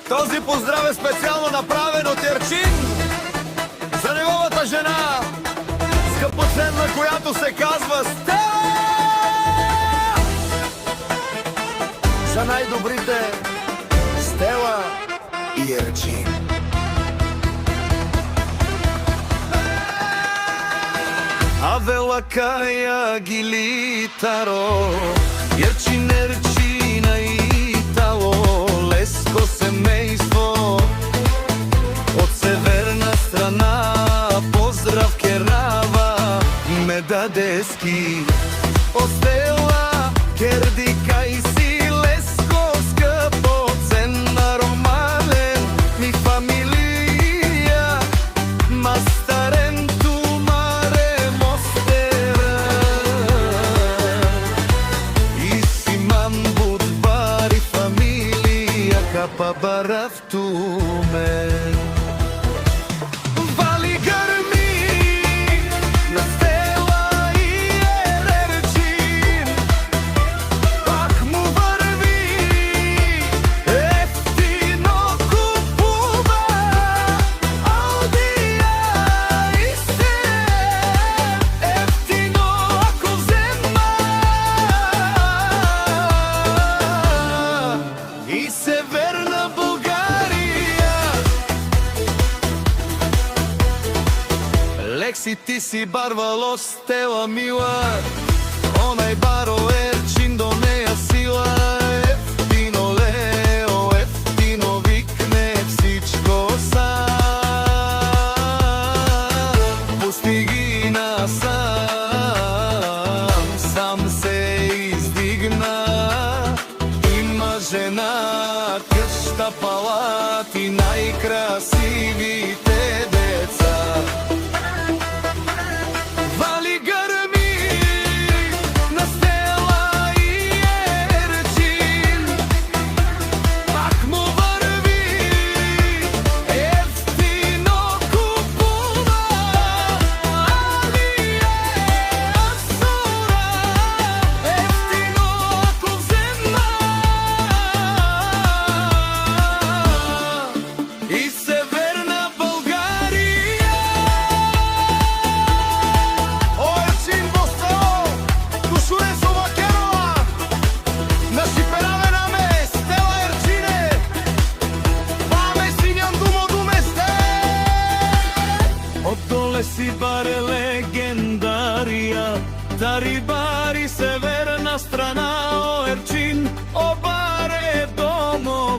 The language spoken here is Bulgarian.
Този поздрав е специјално направен од Ерчин за неговата жена, скъпоценна, която се казва Стела! За най-добрите Стела и Ерчин. Avela caia gilitaro, Ерчин, Ерчина и Итало, леско семејство од северна страна. Поздрав керава медадески, Остела, Кердика и си леско, скъпоценна, ромален ми фамилија, мастарен тумаре мостера, и си мамбут бари фамилија, капа барав тумен. Лекси, ти си барвало Стела мила, онај баро Ерчин до неја сила. Ефтино Лео, ефтино викне всичко сам, пусти ги насам, сам се издигна. Има жена, къща, палати, најкрасивите